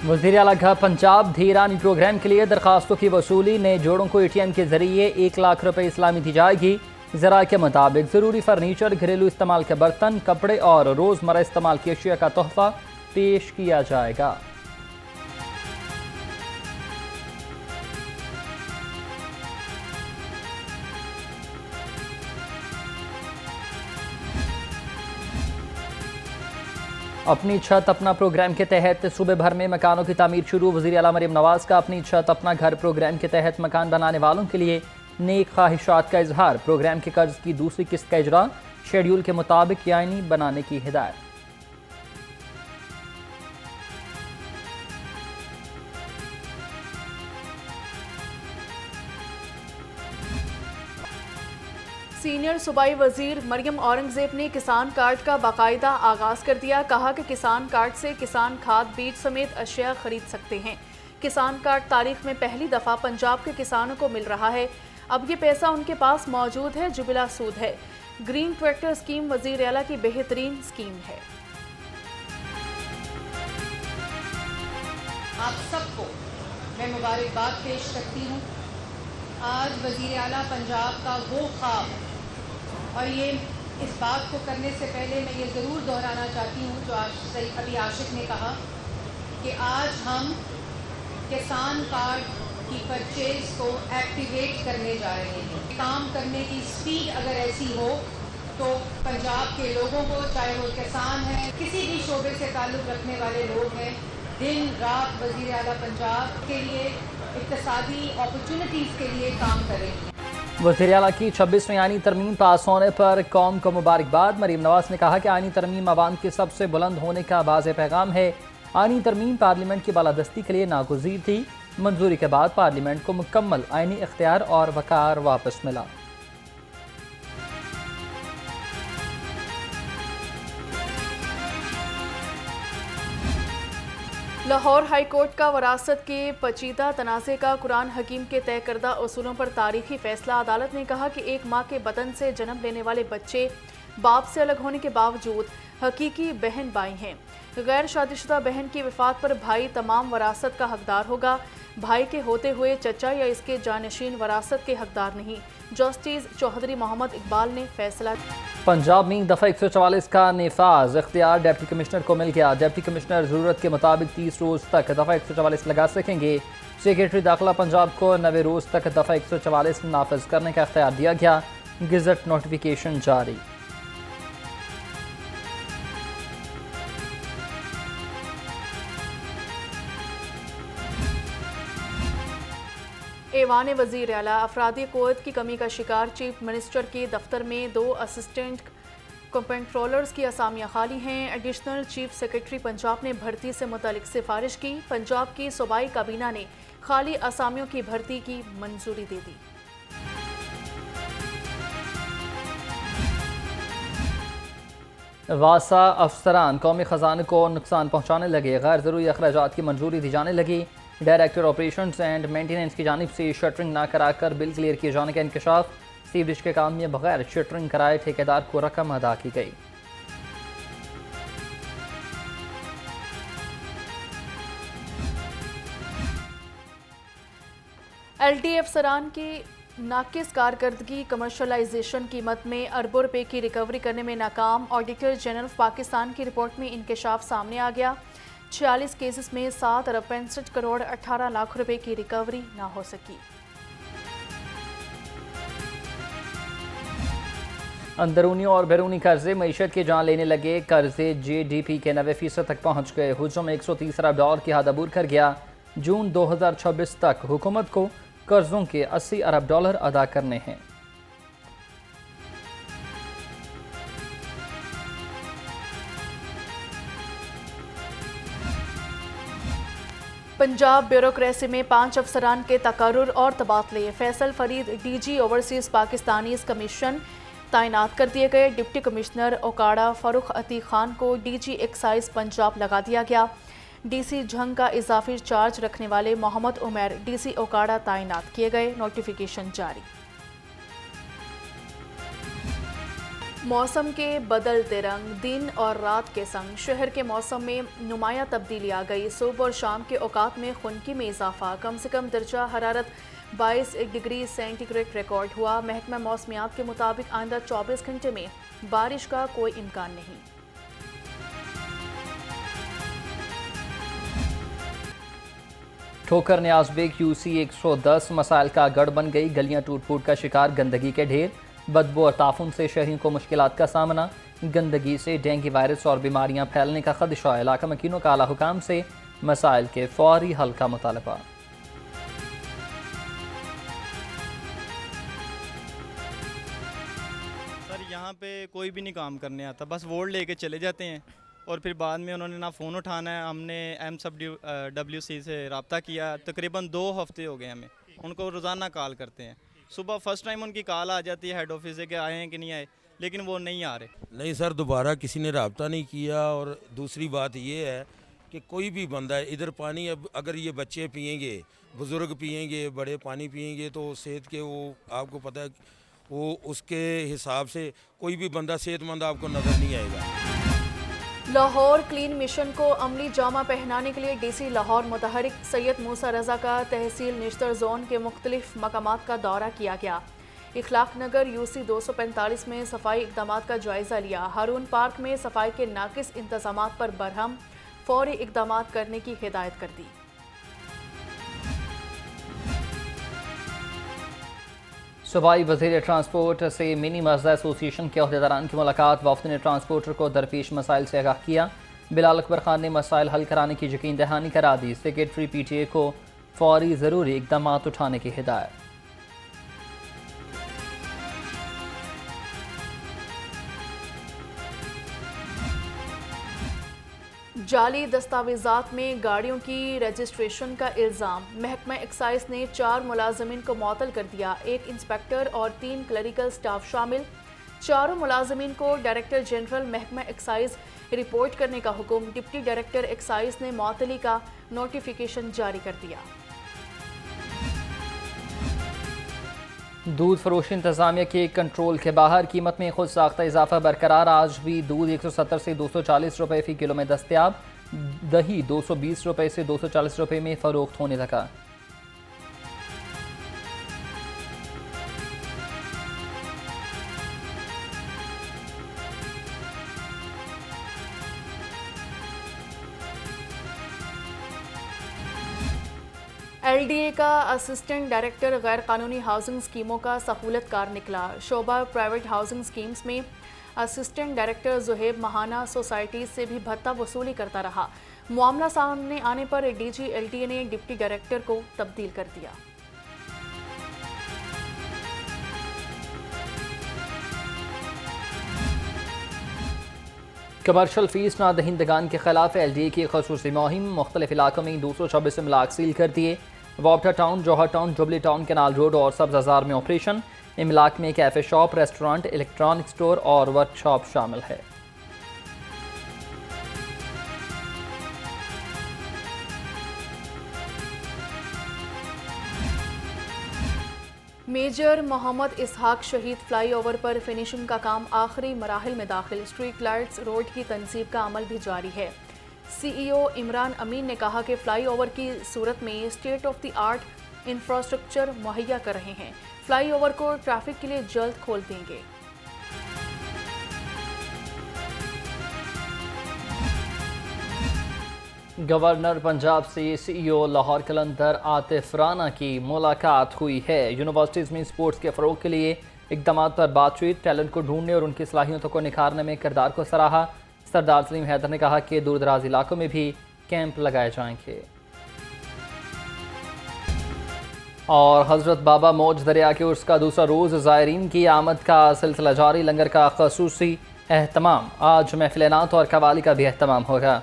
वज़ीर आला का पंजाब धीरानी प्रोग्राम के लिए दरखास्तों की वसूली, नए जोड़ों को ATM के जरिए 1 लाख रुपए इस्लामी दी जाएगी। ज़रा के मुताबिक ज़रूरी फर्नीचर, घरेलू इस्तेमाल के बर्तन, कपड़े और रोज़मर्रा इस्तेमाल की अशिया का तोहफा पेश किया जाएगा। अपनी छत अपना प्रोग्राम के तहत सूबे भर में मकानों की तामीर शुरू। वज़ीर आला मरियम नवाज़ का अपनी छत अपना घर प्रोग्राम के तहत मकान बनाने वालों के लिए नेक ख्वाहिशात का इजहार। प्रोग्राम के कर्ज की दूसरी किस्त का इजरा शेड्यूल के मुताबिक यानी बनाने की हिदायत। सीनियर सूबाई वजीर मरियम औरंगजेब ने किसान कार्ड का बाकायदा आगाज कर दिया। कहा कि किसान कार्ड से किसान खाद, बीज समेत अशिया खरीद सकते हैं। किसान कार्ड तारीख में पहली दफा पंजाब के किसानों को मिल रहा है। अब ये पैसा उनके पास मौजूद है जो बिला सूद है। ग्रीन ट्रैक्टर स्कीम वजीर आला की बेहतरीन स्कीम है। आप सबको मैं मुबारकबाद पेश करती हूँ। आज वजीर आला पंजाब का वो ख्वाब, और ये इस बात को करने से पहले मैं ये ज़रूर दोहराना चाहती हूँ जो अभी आशिक ने कहा कि आज हम किसान कार्ड की परचेज को एक्टिवेट करने जा रहे हैं। काम करने की स्पीड अगर ऐसी हो तो पंजाब के लोगों को, चाहे वो किसान हैं, किसी भी शोबे से ताल्लुक़ रखने वाले लोग हैं, दिन रात वज़ीर आला पंजाब के लिए इक़्तिसादी अपॉर्चुनिटीज़ के लिए काम करेंगे। वज़ीर आला की 26वीं आईनी तरमीम पास होने पर कौम को मुबारकबाद। मरीम नवाज़ ने कहा कि आईनी तरमीम आवाम के सबसे बुलंद होने का वाज़ेह पैगाम है। आईनी तरमीम पार्लियामेंट की बालादस्ती के लिए नागुज़ीर थी। मंजूरी के बाद पार्लियामेंट को मुकम्मल आईनी इख्तियार और वक़ार वापस मिला। लाहौर हाई कोर्ट का वरासत के पेचीदा तनाज़े का कुरान हकीम के तय करदा उसूलों पर तारीखी फैसला। अदालत ने कहा कि एक माँ के बदन से जन्म लेने वाले बच्चे बाप से अलग होने के बावजूद हकीकी बहन भाई हैं। गैर शादीशुदा बहन की वफात पर भाई तमाम वरासत का हकदार होगा। भाई के होते हुए चचा या इसके जानशीन वरासत के हकदार नहीं। जस्टिस चौधरी मोहम्मद इकबाल ने फैसला। पंजाब में दफ़ा 144 का निफाज इख्तियार डिप्टी कमिश्नर को मिल गया। डिप्टी कमिश्नर ज़रूरत के मुताबिक 30 रोज़ तक दफ़ा 144 लगा सकेंगे। सेक्रेटरी दाखिला पंजाब को 90 रोज़ तक दफ़ा 144 नाफिज करने का इख्तियार दिया गया। गज़ट नोटिफिकेशन जारी। ऐवान वज़ीर आला अफरादी क़ुव्वत की कमी का शिकार। चीफ मिनिस्टर के दफ्तर में 2 असिस्टेंट कंट्रोलर्स की असामियाँ खाली हैं। एडिशनल चीफ सेक्रेटरी पंजाब ने भर्ती से मुतालिक सिफारिश की। पंजाब की सूबाई काबीना ने खाली असामियों की भर्ती की मंजूरी दे दी। वासा अफसरान कौमी ख़जाने को नुकसान पहुँचाने लगे। गैर ज़रूरी अखराजात की मंजूरी दी जाने लगी। डायरेक्टर ऑपरेशंस एंड मेंटेनेंस की जानिब से शटरिंग ना कराकर बिल क्लियर किए जाने का इंकशाफ। सीवरेज के काम में बगैर शटरिंग कराए ठेकेदार को रकम अदा की गई। LT अफसरान की नाकिस कारकर्दगी, कमर्शलाइजेशन कीमत में अरबों रुपए की रिकवरी करने में नाकाम। ऑडिटर जनरल पाकिस्तान की रिपोर्ट में इंकशाफ सामने आ गया। 46 केसेस में 7 अरब 65 करोड़ 18 लाख रुपए की रिकवरी ना हो सकी। अंदरूनी और बैरूनी कर्जे मईशत की जान लेने लगे। कर्जे GDP के 90% तक पहुँच गए। हुजूम $130 अरब की हद अबूर कर गया। जून 2026 तक हुकूमत को कर्जों के $80 अरब अदा करने हैं। पंजाब ब्यूरोक्रेसी में 5 अफसरान के तकर्रुर और तबादले। Faisal Farid DG overseas Pakistanis commission तैनात कर दिए गए। डिप्टी कमिश्नर ओकाड़ा फ़ारूक अतीक खान को DG एक्साइज पंजाब लगा दिया गया। DC झंग का इजाफी चार्ज रखने वाले मोहम्मद उमर DC ओकाड़ा तैनात किए गए। नोटिफिकेशन जारी। मौसम के बदलते रंग दिन और रात के संग शहर के मौसम में नुमायां तब्दीली आ गई। सुबह और शाम के औकात में खुनकी में इजाफा, कम से कम दर्जा हरारत 22 डिग्री सेंटीग्रेड रिकॉर्ड हुआ। महकमा मौसमियात के मुताबिक आइंदा 24 घंटे में बारिश का कोई इम्कान नहीं। ठोकर न्याज बेग यूसी 110 मसाइल का गढ़ बन गई। गलियां टूट फूट का शिकार, गंदगी के ढेर, बदबू और ताफुन से शहरियों को मुश्किलात का सामना। गंदगी से डेंगू वायरस और बीमारियां फैलने का खदशा। इलाका मकीनों का आला हुकाम से मसाइल के फौरी हल का मुतालबा। सर यहाँ पे कोई भी नहीं काम करने आता, बस वोट लेके चले जाते हैं और फिर बाद में उन्होंने ना फ़ोन उठाना है। हमने MSWC से रब्ता किया, तकरीबन 2 हफ्ते हो गए हमें, उनको रोज़ाना कॉल करते हैं। सुबह फर्स्ट टाइम उनकी कॉल आ जाती है हेड ऑफिस से कि आए हैं कि नहीं आए, लेकिन वो नहीं आ रहे। नहीं सर, दोबारा किसी ने रब्ता नहीं किया। और दूसरी बात ये है कि कोई भी बंदा इधर पानी, अब अगर ये बच्चे पिएंगे, बुज़ुर्ग पिएंगे, बड़े पानी पिएंगे तो सेहत के, वो आपको पता है, वो उसके हिसाब से कोई भी बंदा सेहतमंद आपको नज़र नहीं आएगा। लाहौर क्लीन मिशन को अमली जामा पहनाने के लिए DC लाहौर मुतहरिक सैयद मूसा रजा का तहसील निश्तर जोन के मुख्तलिफ मकामात का दौरा किया गया। इखलाक नगर UC 245 में सफाई इकदाम का जायजा लिया। हारून पार्क में सफाई के नाकिस इंतजामात पर बरहम फौरी इकदाम करने की हिदायत कर दी। सूबाई वज़ीर ट्रांसपोर्ट से मिनी मज़दा एसोसिएशन के अहदेदारान की मुलाकात। वफ़द ने ट्रांसपोर्टर को दरपेश मसाइल से आगाह किया। बिलाल अकबर खान ने मसाइल हल कराने की यकीन दहानी करा दी। सेक्रेटरी PTA को फौरी ज़रूरी इकदाम उठाने की हिदायत। जाली दस्तावेजात में गाड़ियों की रजिस्ट्रेशन का इल्ज़ाम। महकमा एक्साइज ने 4 मुलाजमीन को मुअत्तल कर दिया। 1 इंस्पेक्टर और 3 क्लरिकल स्टाफ शामिल। चारों मुलाजमीन को डायरेक्टर जनरल महकमा एक्साइज रिपोर्ट करने का हुक्म। डिप्टी डायरेक्टर एक्साइज ने मुअत्तली का नोटिफिकेशन जारी कर दिया। दूध फरोश इंतजामिया के कंट्रोल के बाहर, कीमत में खुद साख्ता इजाफा बरकरार। आज भी दूध 170 से 240 रुपये फ़ी किलो में दस्तयाब। दही 220 रुपये से 240 रुपये में फ़रोख्त होने लगा। LDA का असिस्टेंट डायरेक्टर गैर कानूनी हाउसिंग स्कीमों का सहूलतकार निकला। शोबा प्राइवेट हाउसिंग स्कीम्स में असिस्टेंट डायरेक्टर जुहेब महाना सोसाइटीज से भी भत्ता वसूली करता रहा। मामला सामने आने पर DG LDA ने डिप्टी डायरेक्टर को तब्दील कर दिया। कमर्शल फीस ना दहिंदगान के खिलाफ LDA की खसूसी मुहिम। मुख्तलिफ इलाकों में 226 इमलाक सील कर दिए। Wapda town, Johar town, jubilee town, canal road और सब्ज बाजार में ऑपरेशन। इमलाक में cafe shop, restaurant, electronic store और वर्कशॉप शामिल है। मेजर मोहम्मद इसहाक शहीद फ्लाईओवर पर फिनिशिंग का काम आखिरी मराहिल में दाखिल। स्ट्रीट लाइट्स रोड की तनसीब का अमल भी जारी है। CEO इमरान अमीन ने कहा कि फ्लाईओवर की सूरत में state of the art infrastructure मुहैया कर रहे हैं। फ्लाईओवर को ट्रैफिक के लिए जल्द खोल देंगे। गवर्नर पंजाब से CEO लाहौर कलंदर आतिफ राना की मुलाकात हुई है। यूनिवर्सिटीज़ में स्पोर्ट्स के फ़रोग के लिए इक़दाम पर बातचीत। टैलेंट को ढूंढने और उनकी सलाहियतों को निखारने में किरदार को सराहा। सरदार सलीम हैदर ने कहा कि दूर दराज इलाकों में भी कैंप लगाए जाएंगे। और हज़रत बाबा मौज दरिया के उर्स का दूसरा रोज़, ज़ायरीन की आमद का सिलसिला जारी। लंगर का खसूसी एहतमाम। आज महफिल नात और कवाली का भी एहतमाम होगा।